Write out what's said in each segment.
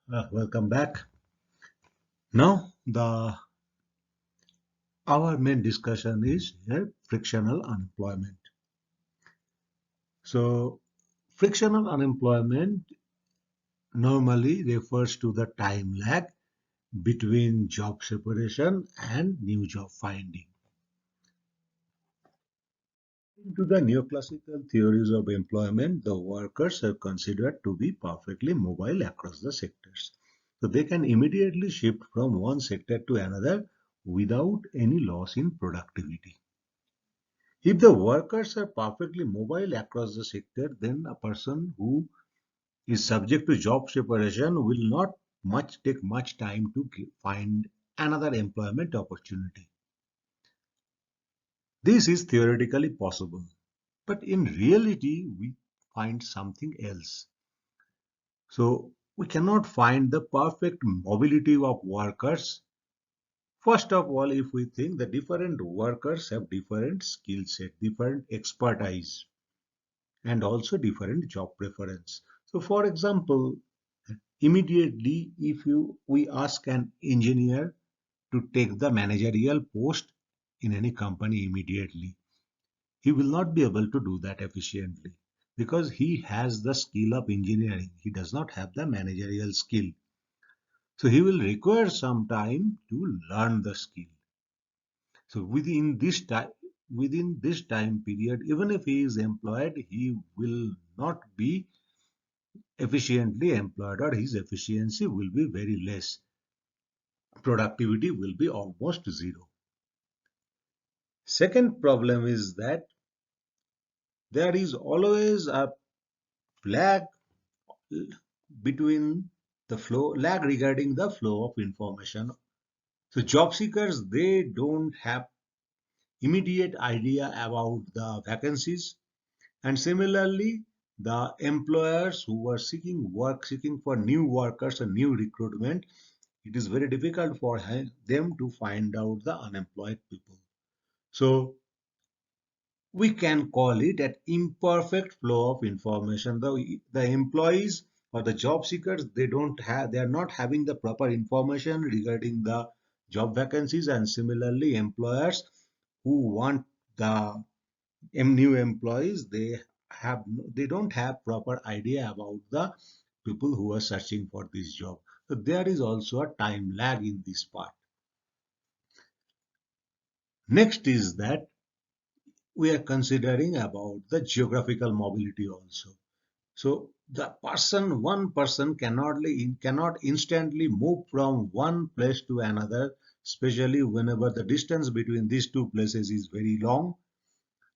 Welcome back. Now, our main discussion is here frictional unemployment. So, frictional unemployment normally refers to the time lag between job separation and new job finding. To the neoclassical theories of employment, the workers are considered to be perfectly mobile across the sectors. So they can immediately shift from one sector to another without any loss in productivity. If the workers are perfectly mobile across the sector, then a person who is subject to job separation will not take much time to find another employment opportunity. This is theoretically possible, but in reality, we find something else. So we cannot find the perfect mobility of workers. First of all, if we think the different workers have different skill set, different expertise, and also different job preference. So for example, immediately if we ask an engineer to take the managerial post in any company immediately, he will not be able to do that efficiently because he has the skill of engineering. He does not have the managerial skill. So he will require some time to learn the skill. So within this time period, even if he is employed, he will not be efficiently employed or his efficiency will be very less. Productivity will be almost zero. Second problem is that there is always a lag lag regarding the flow of information. So job seekers, they don't have immediate idea about the vacancies, and similarly the employers who are seeking for new workers and new recruitment, it is very difficult for them to find out the unemployed people. So we can call it an imperfect flow of information. The employees or the job seekers, they are not having the proper information regarding the job vacancies, and similarly employers who want the new employees, they don't have proper idea about the people who are searching for this job. So there is also a time lag in this part. Next is that we are considering about the geographical mobility also. So one person cannot instantly move from one place to another, especially whenever the distance between these two places is very long.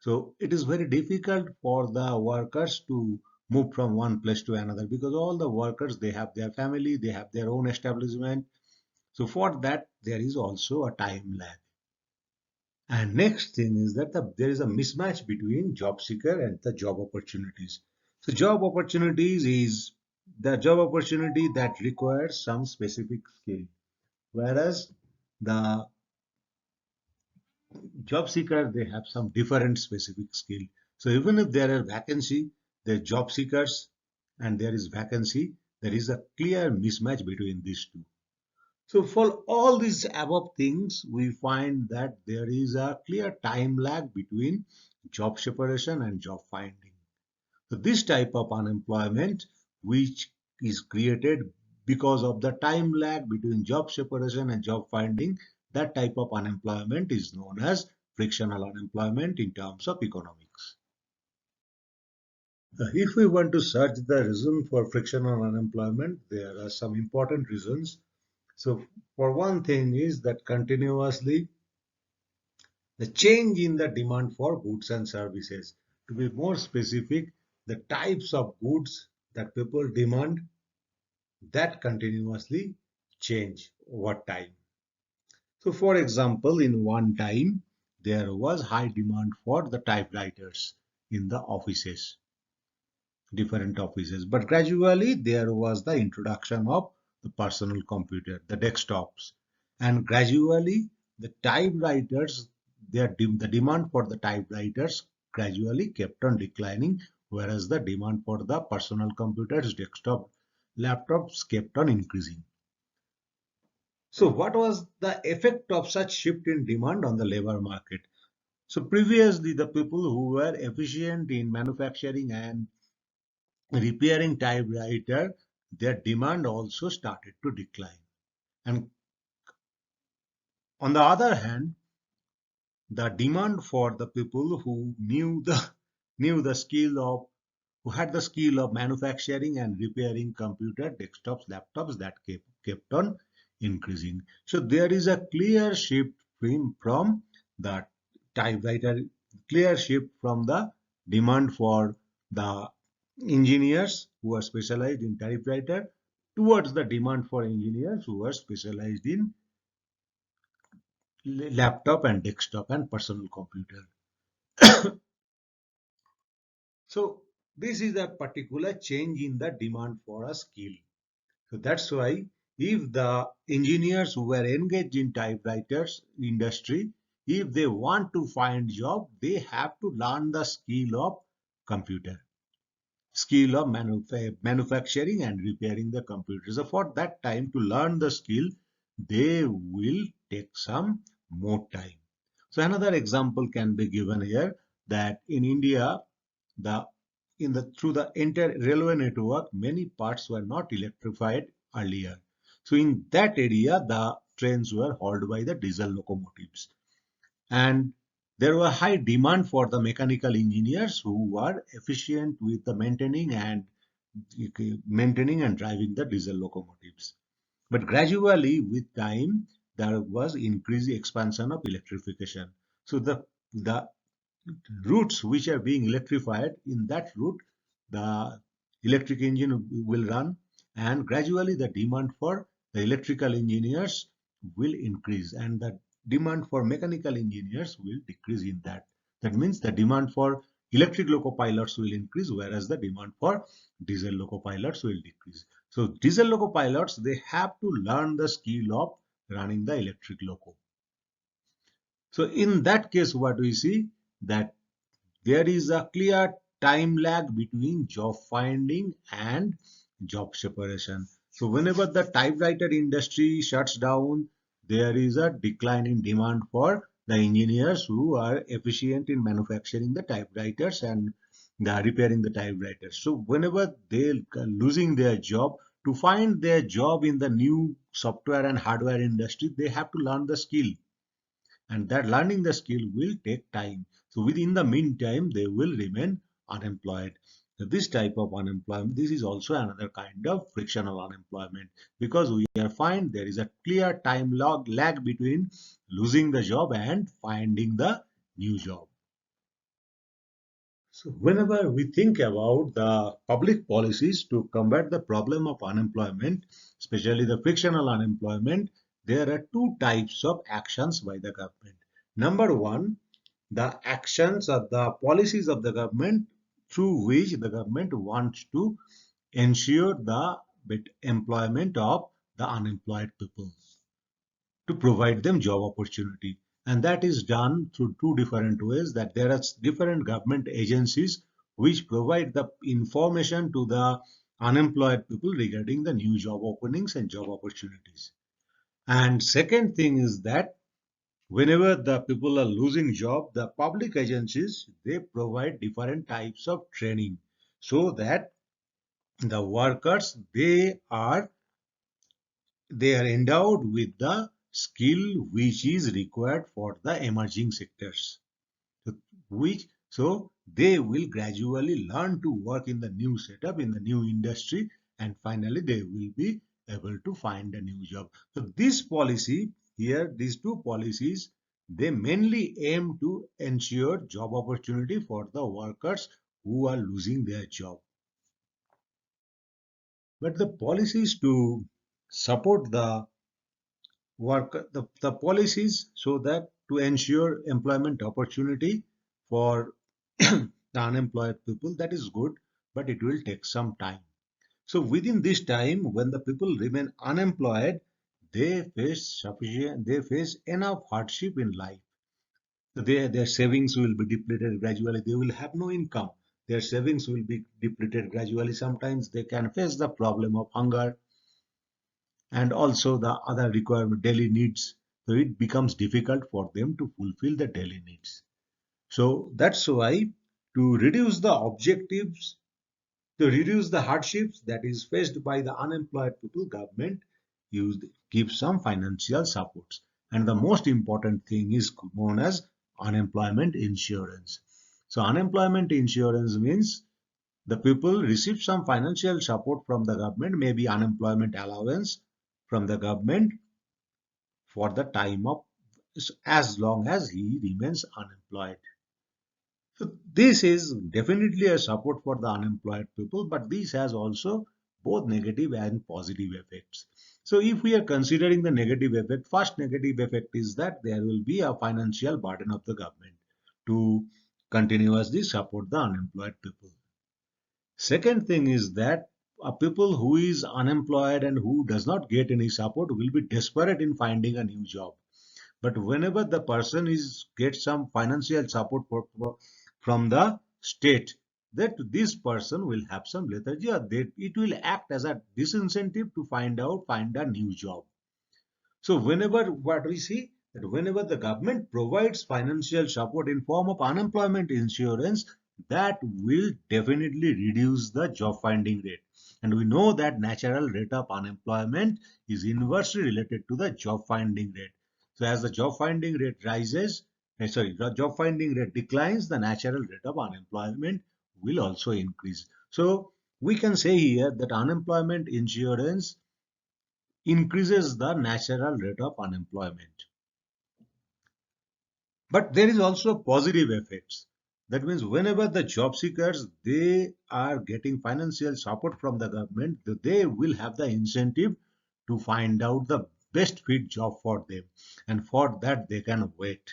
So it is very difficult for the workers to move from one place to another because all the workers, they have their family, they have their own establishment. So for that, there is also a time lag. And next thing is that there is a mismatch between job seeker and the job opportunities. So job opportunities is the job opportunity that requires some specific skill, whereas the job seeker, they have some different specific skill. So even if there are vacancy, there are job seekers and there is vacancy, there is a clear mismatch between these two. So for all these above things, we find that there is a clear time lag between job separation and job finding. So this type of unemployment, which is created because of the time lag between job separation and job finding, that type of unemployment is known as frictional unemployment in terms of economics. If we want to search the reason for frictional unemployment, there are some important reasons. So for one thing is that continuously the change in the demand for goods and services. To be more specific, the types of goods that people demand, that continuously change over time. So for example, in one time, there was high demand for the typewriters in the offices, different offices. But gradually, there was the introduction of the personal computer, the desktops. And gradually, the typewriters, the demand for the typewriters gradually kept on declining, whereas the demand for the personal computers, desktop laptops kept on increasing. So what was the effect of such shift in demand on the labor market? So previously, the people who were efficient in manufacturing and repairing typewriter, their demand also started to decline. And on the other hand, the demand for the people who knew the skill of who had the skill of manufacturing and repairing computer, desktops, laptops that kept on increasing. So there is a clear shift from the typewriter, clear shift from the demand for the engineers who are specialized in typewriter towards the demand for engineers who are specialized in laptop and desktop and personal computer. So this is a particular change in the demand for a skill. So that's why if the engineers who were engaged in typewriters industry, if they want to find job, they have to learn the skill of computer, skill of manufacturing and repairing the computer. So for that time to learn the skill, they will take some more time. So another example can be given here that in India, the through the entire railway network, many parts were not electrified earlier. So in that area, the trains were hauled by the diesel locomotives, and there were high demand for the mechanical engineers who were efficient with the maintaining and driving the diesel locomotives. But gradually, with time, there was increased expansion of electrification. So the routes which are being electrified, in that route the electric engine will run, and gradually the demand for the electrical engineers will increase and the demand for mechanical engineers will decrease. In that means the demand for electric loco pilots will increase, whereas the demand for diesel loco pilots will decrease. So diesel loco pilots, they have to learn the skill of running the electric loco. So in that case, what we see that there is a clear time lag between job finding and job separation. So whenever the typewriter industry shuts down, there is a decline in demand for the engineers who are efficient in manufacturing the typewriters and repairing the typewriters. So whenever they are losing their job, to find their job in the new software and hardware industry, they have to learn the skill, and that learning the skill will take time. So within the meantime, they will remain unemployed. So this type of unemployment, this is also another kind of frictional unemployment, because we are find there is a clear time lag between losing the job and finding the new job. So whenever we think about the public policies to combat the problem of unemployment, especially the frictional unemployment, there are two types of actions by the government. Number one, the actions of the policies of the government through which the government wants to ensure the employment of the unemployed people, to provide them job opportunity. And that is done through two different ways, that there are different government agencies which provide the information to the unemployed people regarding the new job openings and job opportunities. And second thing is that whenever the people are losing job, the public agencies, they provide different types of training so that the workers, they are endowed with the skill which is required for the emerging sectors, so they will gradually learn to work in the new setup, in the new industry, and finally they will be able to find a new job. So this policy here, these two policies, they mainly aim to ensure job opportunity for the workers who are losing their job. But the policies to support the policies so that to ensure employment opportunity for the unemployed people, that is good, but it will take some time. So within this time, when the people remain unemployed, they face enough hardship in life. So their savings will be depleted gradually, they will have no income. their savings will be depleted gradually. Sometimes they can face the problem of hunger and also the other requirement daily needs. So it becomes difficult for them to fulfill the daily needs. So that's why to reduce the objectives, to reduce the hardships that is faced by the unemployed people, government used give some financial supports. And the most important thing is known as unemployment insurance. So unemployment insurance means the people receive some financial support from the government, maybe unemployment allowance from the government for the time of as long as he remains unemployed. So this is definitely a support for the unemployed people, but this has also both negative and positive effects. So if we are considering the negative effect, first negative effect is that there will be a financial burden of the government to continuously support the unemployed people. Second thing is that a people who is unemployed and who does not get any support will be desperate in finding a new job. But whenever the person is gets some financial support from the state, that this person will have some lethargy, or that it will act as a disincentive to find a new job. So whenever what we see that whenever the government provides financial support in form of unemployment insurance, that will definitely reduce the job finding rate. And we know that natural rate of unemployment is inversely related to the job finding rate. So as the job finding rate rises, the job finding rate declines, the natural rate of unemployment will also increase. So we can say here that unemployment insurance increases the natural rate of unemployment. But there is also positive effects. That means whenever the job seekers they are getting financial support from the government, they will have the incentive to find out the best fit job for them, and for that they can wait.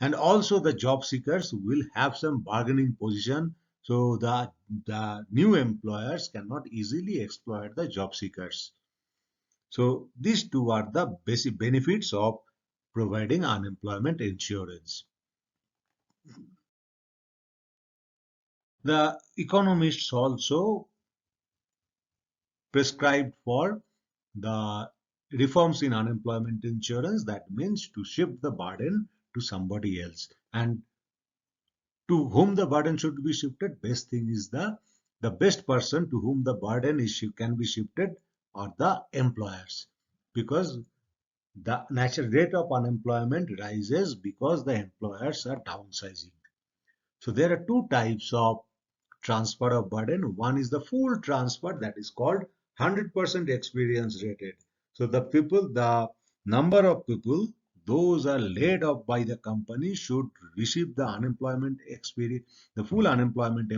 And also the job seekers will have some bargaining position, so the new employers cannot easily exploit the job seekers. So these two are the basic benefits of providing unemployment insurance. The economists also prescribed for the reforms in unemployment insurance, that means to shift the burden to somebody else. And to whom the burden should be shifted, best thing is the best person to whom the burden is can be shifted are the employers, because the natural rate of unemployment rises because the employers are downsizing. So there are two types of transfer of burden. One is the full transfer, that is called 100% experience rated. So the number of people, those are laid off by the company should receive the unemployment experience, the full unemployment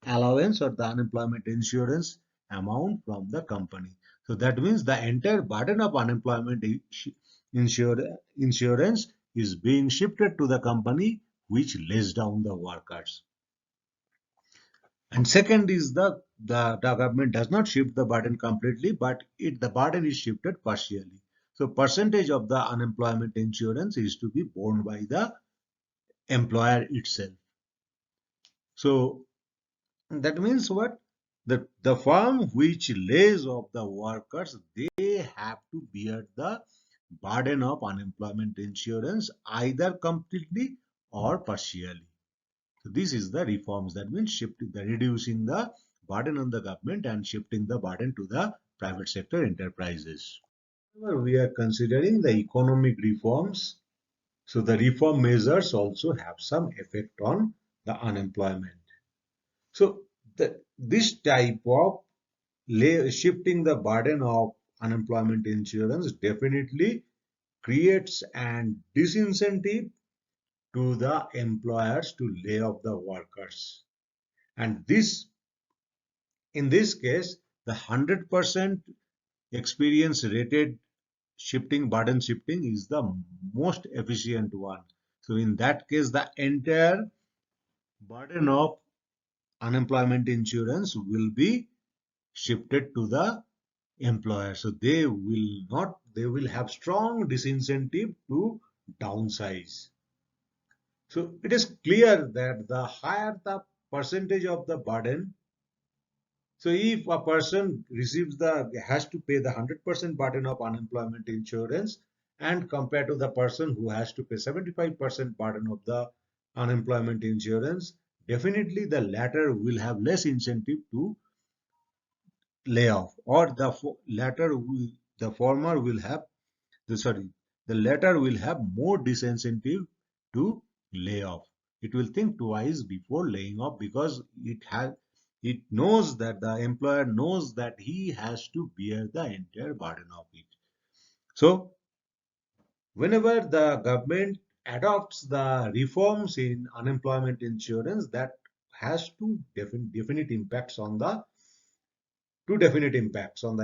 allowance or the unemployment insurance amount from the company. So that means the entire burden of unemployment insurance is being shifted to the company, which lays down the workers. And second is the government does not shift the burden completely, but the burden is shifted partially. So percentage of the unemployment insurance is to be borne by the employer itself. So that means what? The firm which lays off the workers, they have to bear the burden of unemployment insurance either completely or partially. So this is the reforms, that means shifting the reducing the burden on the government and shifting the burden to the private sector enterprises. Whenever we are considering the economic reforms, so the reform measures also have some effect on the unemployment. So this type of shifting the burden of unemployment insurance definitely creates an disincentive to the employers to lay off the workers. And this, in this case, the 100% experience rated burden shifting is the most efficient one. So in that case, the entire burden of unemployment insurance will be shifted to the employer. So they will have strong disincentive to downsize. So it is clear that the higher the percentage of the burden, so if a person receives has to pay the 100% burden of unemployment insurance, and compared to the person who has to pay 75% burden of the unemployment insurance, definitely the latter will have less incentive to lay off, or the former will have sorry, the latter will have more disincentive to lay off. It will think twice before laying off, because it knows that the employer knows that he has to bear the entire burden of it. So whenever the government adopts the reforms in unemployment insurance, that has two definite impacts on the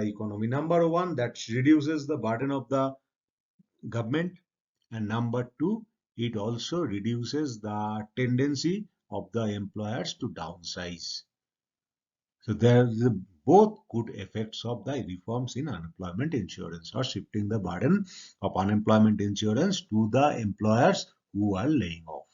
economy. Number one, that reduces the burden of the government, and number two, it also reduces the tendency of the employers to downsize. So there are both good effects of the reforms in unemployment insurance, or shifting the burden of unemployment insurance to the employers who are laying off.